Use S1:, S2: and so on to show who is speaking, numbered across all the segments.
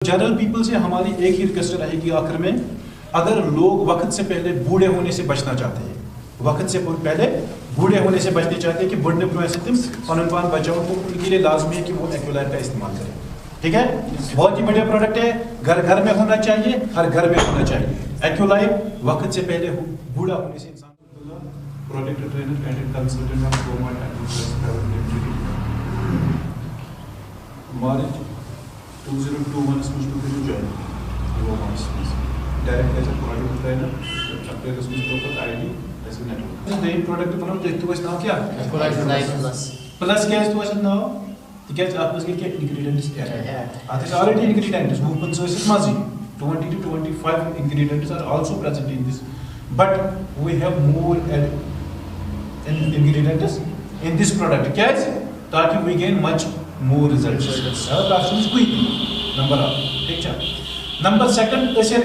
S1: General people से हमारी एक ही रिक्वेस्ट रहेगी आखिर में, अगर लोग वक्त से पहले बूढ़े होने से बचना चाहते हैं, वक्त से पहले बूढ़े होने से बचना चाहते हैं कि बुढ़ने वैसे तुम पान बचाओ, तो उनके लिए लाजमी है कि वो एक्यूलाइफ का इस्तेमाल करें। ठीक है, बहुत ही बढ़िया प्रोडक्ट है, घर घर में होना चाहिए, हर घर में होना चाहिए। एक्यूलाइफ वक्त से पहले बूढ़ा होने से इंसान product trainer and consultant of government March 2021 में मुझे ज्वाइन वो direct as a product trainer अपने उसमें तो आईडी ऐसे नेटवर्क नए प्रोडक्ट बनाओ जो तो नाम क्या प्लस क्या है तो ऐसा नाम तिकज आपस के इंग्रेडिएंट्स क्या है आते ऑलरेडी इंग्रेडिएंट्स वो पन सोर्सेस माजी 20 to 25 ingredients are also present in this, but we have more ingredients in this product guys ताकि we gain much more results number ठीक है। नंबर सेकंड ऐसे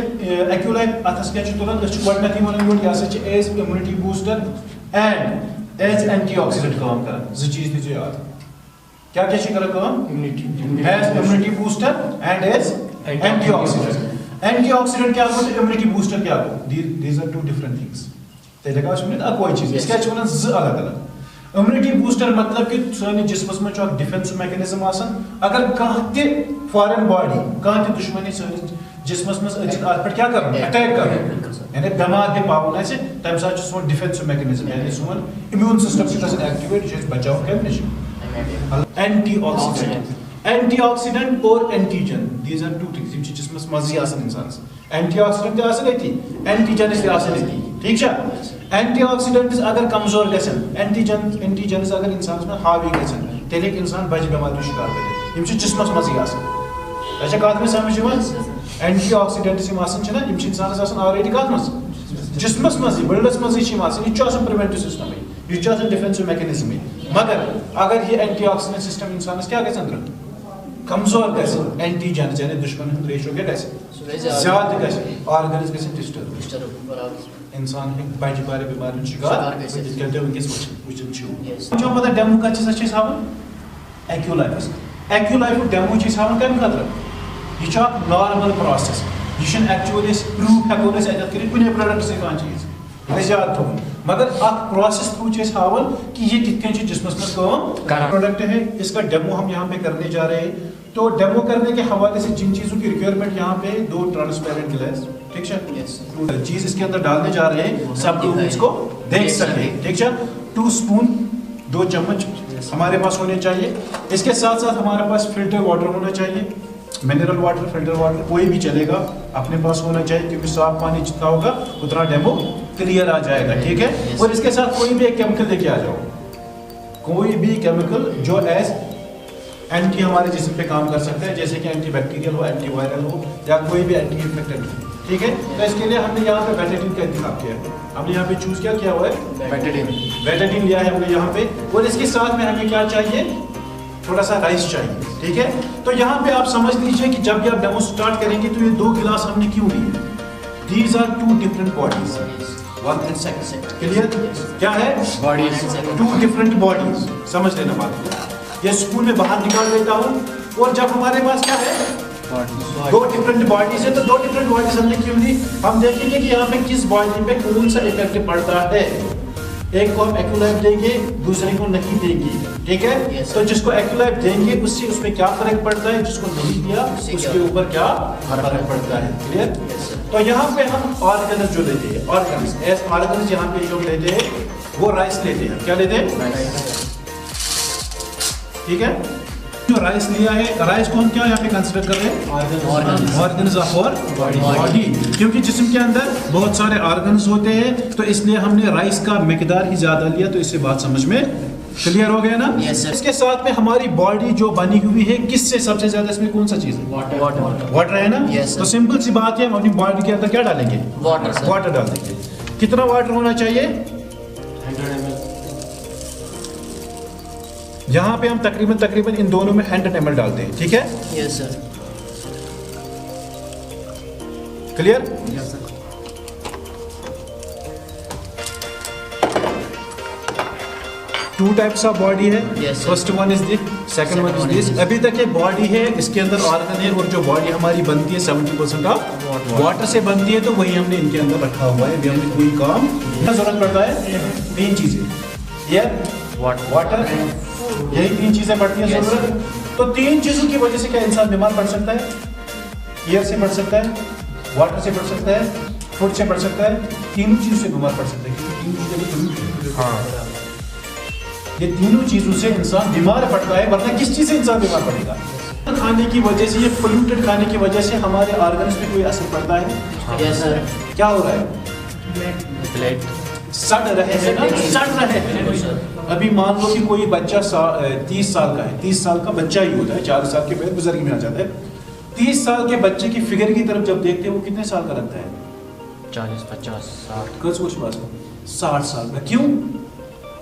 S1: एक्यूलाइफ अथस क्या तुरंत गडनथ वन यह as immunity booster and as antioxidant काम कर चीज थी याद क्या as immunity booster and as antioxidant. Antioxidant क्या गो इम्यूनिटी बूस्टर क्या गो, these are two different things तेल अकोई चीज इसका वन अलग अलग। इम्यूनिटी बूस्टर मतलब कि सानी जिस्मस में डिफेंस मैकेनिज्म अगर कह फॉरेन बॉडी कह दुश्मनी सानिस जिस्मस में पे क्या कर अटैक कर यानी बेमार हे पावन आसे तम साथ सोन डिफेंस मैकेनिज्म यानी सोन इम्यून सिस्टम से एक्टिवेट जो बचाव कर निश। एंटीऑक्सीडेंट और antigen these are two things यम जिस्मस मजी आसन इंसानस एंटीऑक्सीडेंट ते आसन एती एंटीजन ते आसन एती ठीक छा। एंटीऑक्सीडेंट्स अगर कमजोर गसन एंटीजन अगर इंसान में हावी गसन तेल इंसान बच बीमारी शिकार बनित यम जिस्मस मजी आसन अच्छा कत में समझ एंटीऑक्सीडेंट्स यम इंसानस आसन ऑलरेडी कत मज जिस्मस मजी ब्लडस मजी यह प्रिवेंटिव सिस्टम यह डिफेंसिव मैकेनिज्म मगर अगर ये एंटीऑक्सीडेंट सिस्टम इंसानस क्या गसन कमजोर गसन एंटीजन यानी दुश्मन रेशो क्या गसन ज्यादा गसन ऑर्गन्स गसन डिस्टर्ब इंसान बज बारे बीमारी शिकार जो मतलब डेमो का एक्यूलाइफ एक्यूलाइफ डेमो कम खतर यह नॉर्मल प्रोसेस यह एक्चुअली प्रूफ हेको कर कुछ प्रोडक्ट से कह चीज याद थो मगर प्रोसेस थ्रू हावन कि ये कितने जिस्मस में प्रोडक्ट है। इसका डेमो हम यहाँ पे करने जा रहे हैं। तो डेमो करने के हवाले से जिन चीज़ों की रिक्वायरमेंट यहाँ पे 2 ट्रांसपेरेंट गिलास ठीक है चीज़ इसके अंदर डालने जा रहे हैं, सब लोग इसको देख सके ठीक है। 2 स्पून 2 चम्मच हमारे पास होने चाहिए। इसके साथ साथ हमारे पास फिल्टर वाटर होना चाहिए, मिनरल वाटर फिल्टर वाटर कोई भी चलेगा अपने पास होना चाहिए क्योंकि साफ पानी जितना होगा उतना डेमो क्लियर आ जाएगा ठीक है। और इसके साथ कोई भी एक केमिकल लेके आ जाओ, कोई भी केमिकल जो एज एंटी हमारे जिस्म पे काम कर सकता है, जैसे कि एंटी बैक्टीरियल हो, एंटी वायरल हो या कोई भी एंटी इन्फेक्टेंट हो ठीक है। तो इसके लिए हमने यहाँ पे बेटाडीन का इंतजाम किया है, हमने यहाँ पे चूज किया हुआ है बेटाडीन लिया है हमने यहाँ पे। और इसके साथ में हमें क्या चाहिए, थोड़ा सा राइस चाहिए ठीक है। तो यहाँ पे आप समझ लीजिए कि जब भी आप डेमो स्टार्ट करेंगे तो ये 2 गिलास हमने क्यों लिए, these are 2 different bodies, 1 and 2 clear क्या है बॉडीज, 2 डिफरेंट बॉडीज समझ लेना बात। ये स्पून में बाहर निकाल देता हूँ और जब हमारे पास क्या है 2 डिफरेंट बॉडीज है तो 2 डिफरेंट बॉडीज हमने क्यों ली, हम देखेंगे कि यहाँ पे किस बॉडी पे कौन सा इफेक्ट पड़ता है। एक को हम एक्यूलाइफ देंगे दूसरे को नहीं देंगे ठीक है। तो जिसको एक्यूलाइफ देंगे उससे उसमें क्या फर्क पड़ता है, जिसको नहीं दिया उसके ऊपर क्या फर्क पड़ता है क्लियर। तो यहाँ पे हम ऑर्गन्स जो लेते हैं ऑर्गन्स एज ऑर्गन्स यहाँ पे जो लेते हैं वो राइस लेते हैं, क्या लेते हैं ठीक है। जो राइस लिया है राइस को हम क्या यहाँ पे कंसिडर कर रहे हैं ऑर्गन्स ऑफ बॉडी, क्योंकि जिस्म के अंदर बहुत सारे ऑर्गन्स होते हैं तो इसलिए हमने राइस का मिकदार ही ज्यादा लिया। तो इससे बात समझ में क्लियर हो गया ना। इसके साथ में हमारी बॉडी जो बनी हुई है किससे सबसे ज्यादा, इसमें कौन सा चीज है वाटर है ना। तो सिंपल सी बात है हम अपनी बॉडी के अंदर क्या डालेंगे वाटर डाल देंगे। कितना वाटर होना चाहिए,
S2: 100 ml।
S1: यहाँ पे हम तकरीबन इन दोनों में 100 ml डालते हैं ठीक है।
S2: Yes sir
S1: clear.
S2: Yes sir.
S1: 2 types of body है।
S2: Yes,
S1: first one is the second one is this. अभी तक ये बॉडी है, इसके अंदर ऑर्गन है, और जो बॉडी हमारी बनती है 70% ऑफ वाटर से बनती है, तो वही हमने इनके अंदर रखा हुआ है। अभी हमने कोई काम जरूरत पड़ता है, 3 चीजें, एयर, वाटर, यही 3 चीजें पड़ती है जरूरत। तो 3 चीजों की वजह से क्या इंसान बीमार पड़ सकता है? एयर से पड़ सकता है, वाटर से पड़ सकता है, फूड से पड़ सकता है, तीनों चीजों से बीमार पड़ सकता है, क्योंकि तीनों चीजें ये तीनों चीजों से इंसान बीमार पड़ता है। वरना किस चीज से इंसान बीमार पड़ेगा? खाने की वजह से, ये पोल्यूटेड खाने की वजह से हमारे ऑर्गन्स पे कोई असर पड़ता है?
S2: Yes, sir.
S1: क्या हो रहा है?
S2: Blood.
S1: सड़ रहे हैं ना, सड़ रहे हैं। अभी मान लो कि कोई बच्चा 30 साल का है, 30 साल का बच्चा ही होता है, 40 साल के बाद बुजुर्ग में आ जाता है। 30 साल के बच्चे की फिगर की तरफ जब देखते हैं, वो कितने साल का लगता है?
S2: 40, 50, 60.
S1: कुछ 60 साल का। क्यों?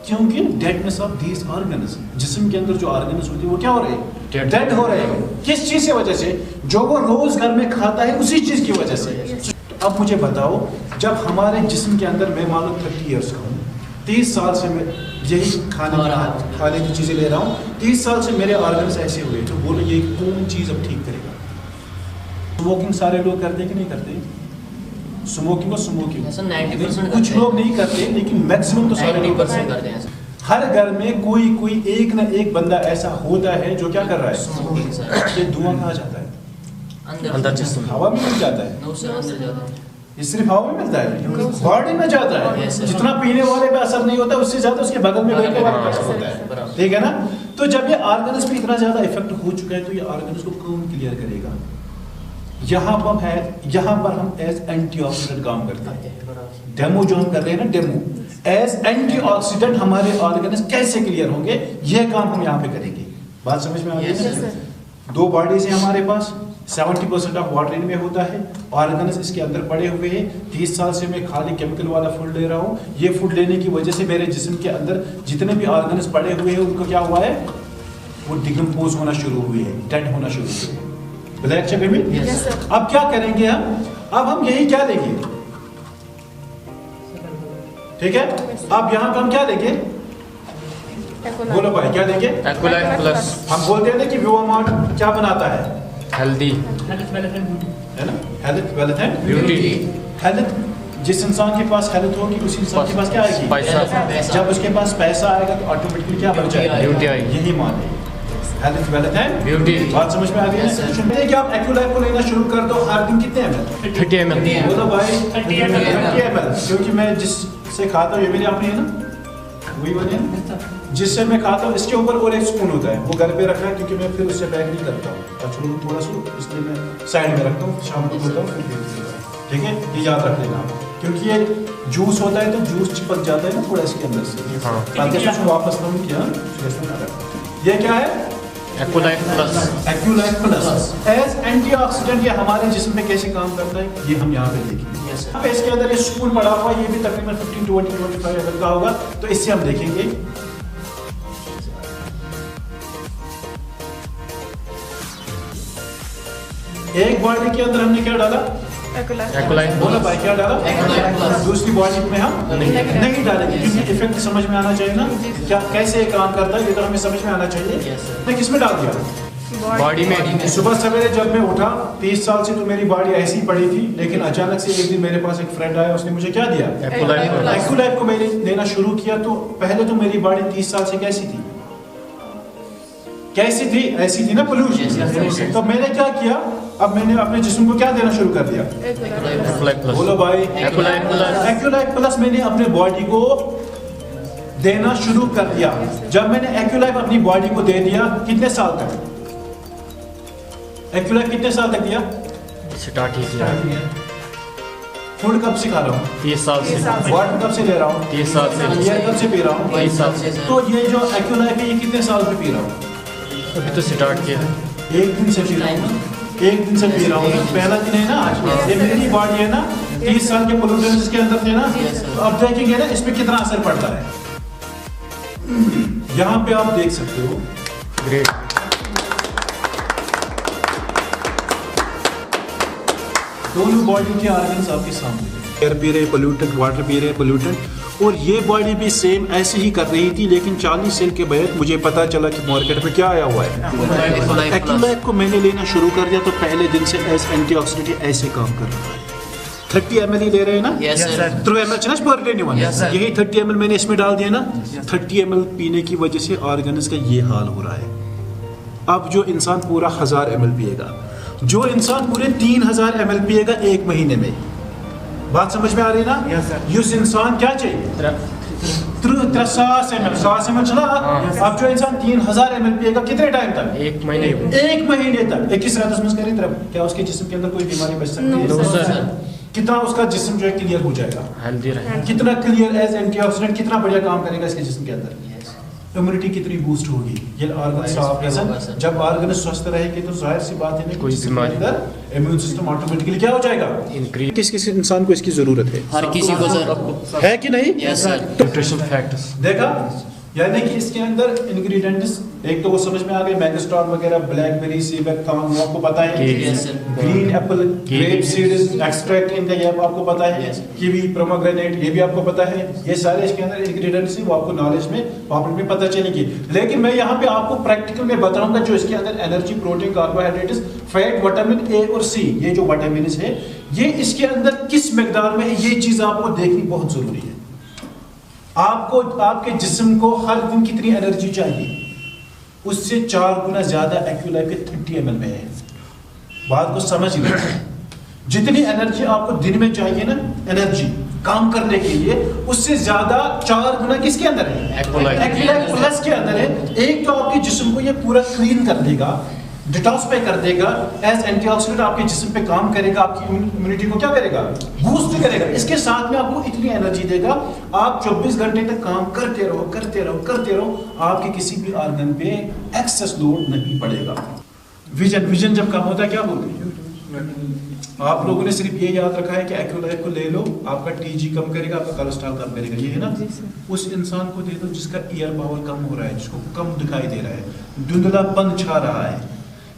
S1: क्योंकि डेडनेस ऑफ दीज ऑर्गन्स, जिस्म के अंदर जो ऑर्गन्स होती है वो क्या हो रहे हैं? डेड हो रहे हैं। किस चीज की वजह से? जो वो रोज घर में खाता है, उसी चीज की वजह से। अब मुझे बताओ, जब हमारे जिस्म के अंदर, मैं मान लो 30 ईयर्स का हूँ, 30 साल से मैं यही खाने की चीजें ले रहा हूँ, 30 साल से मेरे ऑर्गन्स ऐसे हुए, तो बोलो ये कौन चीज अब ठीक करेगा? स्मोकिंग सारे लोग करते कि नहीं करते? स्मोकिंग और स्मोकिंग
S2: 90%
S1: कुछ लोग नहीं करते, लेकिन मैक्सिमम तो सारे लोग करते
S2: करते हैं।
S1: हैं। हर घर में कोई एक ना एक बंदा ऐसा होता है जो क्या कर रहा है?
S2: Smoking, sir.
S1: ये धुआं कहाँ जाता है?
S2: अंदर जिस्म
S1: हवा में मिल जाता है?
S2: No, sir, अंदर जाता है।
S1: ये सिर्फ हवा में मिलता है, बॉडी में जाता है।
S2: Yes, sir.
S1: जितना पीने वाले पे असर नहीं होता, उससे ज्यादा उसके बगल में बैठने वाले पे असर होता है,
S2: बराबर।
S1: ठीक है ना? तो जब ये ऑर्गन्स पे इतना ज्यादा इफेक्ट हो चुका है, तो ये ऑर्गन्स को कौन क्लियर करेगा? यहाँ पर हम एज एंटीऑक्सीडेंट काम करते हैं। डेमो जो हम कर रहे हैं ना, डेमो एज एंटीऑक्सीडेंट हमारे ऑर्गन्स कैसे क्लियर होंगे, ये काम हम यहाँ पे करेंगे। बात समझ में आ गई?
S2: Yes,
S1: 2 बॉडीज है हमारे पास, 70% ऑफ वाटर इनमें होता है, ऑर्गन्स इसके अंदर पड़े हुए हैं। 30 साल से मैं खाली केमिकल वाला फूड ले रहा हूँ। ये फूड लेने की वजह से मेरे जिस्म के अंदर जितने भी ऑर्गन्स पड़े हुए हैं, उनको क्या हुआ है? वो डिकम्पोज होना शुरू हुए हैं, डेड होना शुरू हुए हैं। ब्लैक चेक में
S3: Yes, sir.
S1: अब क्या करेंगे हम? अब हम यही क्या लेंगे? ठीक है, अब यहाँ पे हम क्या लेंगे? बोलो भाई, क्या लेंगे?
S2: एक्वालाइफ प्लस
S1: हम बोलते हैं ना कि विवामार्ट क्या बनाता है?
S2: हेल्दी
S1: है ना? Health, wealth and
S2: beauty
S1: health. जिस इंसान के पास हेल्थ होगी, उस इंसान के पास क्या आएगी?
S2: पैसा।
S1: जब उसके पास पैसा आएगा, तो ऑटोमेटिकली क्या बन जाएगा?
S2: ब्यूटी आएगी।
S1: यही मान है, हेल्थ, वेल्थ एंड
S2: ब्यूटी।
S1: बात समझ में आ गई है? सुनते कि आप एक्वालाइफ को लेना शुरू कर दो, हर दिन कितने ml?
S2: 30 ml।
S1: बोलो भाई 30 ml। क्योंकि मैं जिससे खाता हूँ, ये मेरी अपनी है ना, वही वाली है ना, जिससे मैं खाता हूँ, इसके ऊपर और एक स्पून होता है, वो घर पे रखा है, क्योंकि मैं फिर उससे पैक नहीं करता हूँ, अच्छा थोड़ा सा, इसलिए मैं साइड में रखता हूँ, शाम को धोता हूँ, फिर फेंक देता हूँ। ठीक है, ये याद रख लेना, क्योंकि ये जूस होता है, तो जूस चिपक जाता है ना थोड़ा इसके अंदर से।
S2: हाँ।
S1: ताकि उसको वापस ना किया, ये क्या है?
S2: Aqualife plus.
S1: Aqualife plus as antioxidant. ये हमारे जिस्म में कैसे काम करता है, ये हम यहाँ पे देखेंगे। यहाँ पे इसके अंदर ये स्पून पड़ा हुआ है, ये भी तकरीबन 15, 20, 25 ml का होगा, तो इससे हम देखेंगे। एक बॉडी के अंदर हमने क्या डाला?
S2: एक्वालाइफ
S1: बोला भाई, क्या डाला?
S2: एक्वालाइफ प्लस।
S1: दूसरी बॉडी में हम नहीं डालेंगे, क्योंकि इफेक्ट समझ में आना चाहिए ना, क्या कैसे काम करता है, ये तो हमें समझ में आना चाहिए।
S2: Yes, sir.
S1: मैं किसमें डाल दिया?
S2: बॉडी में।
S1: सुबह सवेरे जब मैं उठा, 30 साल से तो मेरी बॉडी ऐसी ही पड़ी थी, लेकिन अचानक से एक दिन मेरे पास एक फ्रेंड आया, उसने मुझे क्या दिया? एक्वालाइफ को मैंने देना शुरू किया। तो पहले तो मेरी बॉडी 30 साल से कैसी थी? कैसी थी? ऐसी थी ना, पोल्यूशन। तो मैंने क्या किया? अब मैंने अपने जिस्म को क्या देना शुरू कर दिया?
S2: एक्वालाइफ प्लस।
S1: बोलो भाई,
S2: एक्वालाइफ प्लस।
S1: एक्वालाइफ प्लस मैंने अपने बॉडी को देना शुरू कर दिया। जब मैंने एक्वालाइफ अपनी बॉडी को दे दिया, कितने साल तक? एक्वालाइफ कितने साल तक दिया?
S2: स्टार्ट ही किया।
S1: फूड कब से खा रहा हूँ?
S2: 30 साल से।
S1: वाटर कब से ले रहा हूँ?
S2: 30 साल से।
S1: एयर कब से पी रहा हूँ?
S2: 22 साल से।
S1: तो ये जो एक्वालाइफ है, ये कितने साल से पी रहा हूँ?
S2: अभी तो स्टार्ट किया है।
S1: एक दिन से पी रहा हूँ, एक दिन से पी रहा हूँ। पहला दिन है ना आज, ये मेरी बॉडी है ना, 30 साल के पोल्यूशन इसके अंदर थे ना, तो अब देखेंगे ना इसमें कितना असर पड़ता है। यहाँ पे आप देख सकते हो,
S2: ग्रेट।
S1: दोनों बॉडी के ऑर्गन्स आपके सामने, एयर पी रहे पोल्यूटेड, वाटर पी रहे पोल्यूटेड, और ये बॉडी भी सेम ऐसे ही कर रही थी, लेकिन 40 साल के बाद मुझे पता चला कि मार्केट में क्या आया हुआ है। एक्यूलाइफ को मैंने लेना शुरू कर दिया तो पहले दिन से एज एंटीऑक्सीडेंट ऐसे काम कर रहा है। 30 ml ही ले रहे हैं ना?
S3: Yes, sir.
S1: 3 ml per day नहीं,
S3: Yes, sir.
S1: यही 30 ml मैंने इसमें डाल दिया ना। 30 ml पीने की वजह से ऑर्गन्स का ये हाल हो रहा है। अब जो इंसान पूरा 1000 ml पिएगा, जो इंसान पूरे 3000 ml पिएगा एक महीने में, बात समझ में आ रही ना?
S2: Yes, sir.
S1: उस इंसान क्या चाहिए? 300 ml, 100 ml चला। अब जो इंसान 3000 ml पिएगा कितने टाइम तक?
S2: एक महीने।
S1: एक महीने तक। 21 रात उसमें करें तरफ, क्या उसके जिस्म के अंदर कोई बीमारी बच सकती है?
S2: No, sir.
S1: कितना उसका जिस्म जो है क्लियर हो जाएगा,
S2: हेल्दी रहे।
S1: कितना क्लियर एज एंटीऑक्सीडेंट, कितना बढ़िया काम करेगा इसके जिस्म के अंदर, इम्यूनिटी कितनी बूस्ट होगी, ये ऑर्गन साफ रहेगा। जब ऑर्गन स्वस्थ रहेंगे तो जाहिर सी बात है
S2: कोई बीमारी
S1: इम्यून सिस्टम ऑटोमेटिकली क्या हो जाएगा,
S2: इंक्रीज।
S1: किस किस इंसान को इसकी जरूरत है?
S3: हर किसी को सर।
S1: है कि नहीं?
S3: Yes sir.
S2: न्यूट्रिशनल फैक्टर्स
S1: देखा, यानी कि इसके अंदर इंग्रेडिएंट्स एक तो वो समझ में आ गए, मैगस्टार वगैरह, ब्लैकबेरी, सीबेक, वो आपको पता है,
S3: Yes, sir.
S1: Green apple, grape seeds extract इनका ये आपको पता है,
S3: Yes.
S1: कीवी, पोमेग्रेनेट ये भी आपको पता है, ये सारे इसके अंदर इंग्रेडिएंट्स हैं, वो आपको नॉलेज में पॉपुलर में पता चलेंगे। लेकिन मैं यहाँ पे आपको प्रैक्टिकल में बताऊंगा जो इसके अंदर energy, protein, carbohydrates, fat, vitamin A और सी, ये जो विटामिन है ये इसके अंदर किस मिकदार में है, ये चीज आपको देखनी बहुत जरूरी है। आपको आपके जिस्म को हर दिन कितनी एनर्जी चाहिए, उससे 4 गुना ज्यादा एक्यूलाइफ के 30 ml में है। बात को समझ लो, जितनी एनर्जी आपको दिन में चाहिए ना, एनर्जी काम करने के लिए, उससे ज्यादा 4 गुना किसके अंदर है? एक्यूलाइफ प्लस के अंदर है। एक तो आपके जिस्म को ये पूरा क्लीन कर देगा, डिटॉक्सिफाई कर देगा, एज एंटीऑक्सीडेंट आपके जिस्म पे काम करेगा, आपकी इम्यूनिटी को क्या करेगा? बूस्ट करेगा। इसके साथ में आपको इतनी एनर्जी देगा, आप 24 घंटे तक काम करते रहो, करते रहो, करते रहो, आपके किसी भी ऑर्गन पे एक्सेस लोड नहीं पड़ेगा। विजन जब कम होता है क्या बोलते हैं? आप लोगों ने सिर्फ ये याद रखा है कि एक्यूलाइफ को ले लो, आपका टीजी कम करेगा, आपका कोलेस्ट्रॉल कम करेगा, ये है ना? उस इंसान को दे दो जिसका ईयर पावर कम हो रहा है, जिसको कम दिखाई दे रहा है, धुंधलापन छा रहा है।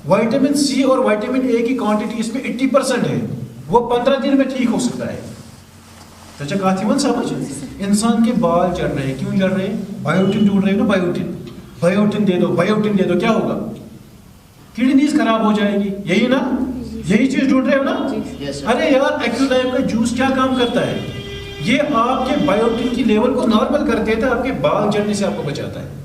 S1: विटामिन सी और विटामिन ए की क्वांटिटी इसमें 80% है, वो 15 दिन में ठीक हो सकता है। तो काथी समझ, इंसान के बाल चढ़ रहे हैं, क्यों चढ़ रहे हैं? बायोटिन ढूंढ रहे हो ना, बायोटिन, बायोटिन दे दो, बायोटिन दे दो, क्या होगा? किडनीज खराब हो जाएगी, यही ना? यही चीज ढूंढ रहे हो ना?
S3: Yes, sir.
S1: अरे यार, एक्यूलाइफ का जूस क्या काम करता है? ये आपके बायोटिन की लेवल को नॉर्मल कर देता है, आपके बाल झड़ने से आपको बचाता है।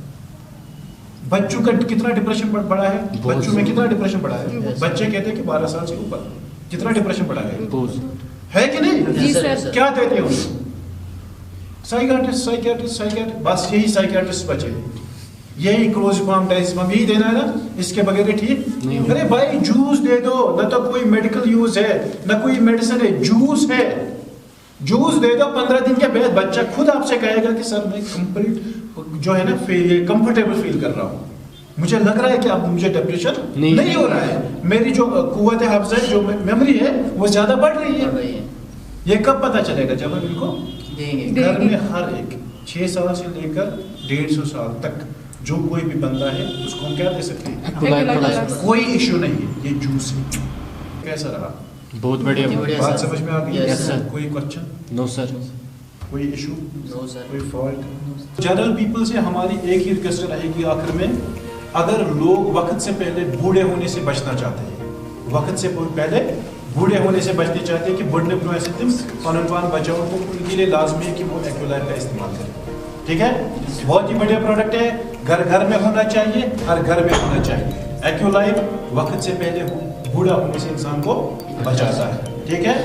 S1: बच्चों का कितना डिप्रेशन बढ़ा है? बच्चों में कितना डिप्रेशन बढ़ा है? बच्चे कहते हैं कि 12 साल से ऊपर कितना डिप्रेशन बढ़ा है कि नहीं?
S3: जी सर।
S1: क्या देते हो? साइकियाट्रिस्ट, बस यही साइकियाट्रिस्ट बचे, यही क्लोज़ेपाम, डायज़ेपाम यही देना है ना, इसके बगैर ठीक नहीं। अरे भाई जूस दे दो, न तो कोई मेडिकल यूज है, न कोई मेडिसिन है, जूस है, जूस दे दो। 15 दिन के बाद बच्चा खुद आपसे कहेगा कि सर मैं कंप्लीट जो है ना कंफर्टेबल फील कर रहा हूँ, मुझे लग रहा है कि अब मुझे डिप्रेशन नहीं हो रहा है, मेरी जो कुव्वत हाफ़िज़ा है, जो मेमोरी है वो ज्यादा बढ़ रही है। ये कब पता चलेगा? जब हम इनको घर में हर एक 6 साल से लेकर 150 साल तक जो कोई भी बंदा है उसको हम क्या दे सकते हैं, कोई इश्यू नहीं है, ये जूस है। कैसा रहा?
S2: बहुत बढ़िया।
S1: बात समझ में आ गई?
S3: Yes, sir.
S1: कोई क्वेश्चन?
S2: No sir.
S1: कोई इशू?
S3: No sir.
S1: कोई फॉल्ट? जनरल पीपल से हमारी एक ही रिक्वेस्ट रहेगी आखिर में, अगर लोग वक्त से पहले बूढ़े होने से बचना चाहते हैं, वक्त से पहले बूढ़े होने से बचना चाहते हैं कि बुढ़ने ब्रोसे तुम पनपान बचाओ, तो उनके लिए लाजमी है कि वो एक्यूलाइफ का इस्तेमाल करें। ठीक है, बहुत ही बढ़िया प्रोडक्ट है, घर घर में होना चाहिए, हर घर में होना चाहिए। एक्यूलाइफ वक्त से पहले बूढ़ा होने से इंसान को बचाता है। ठीक है।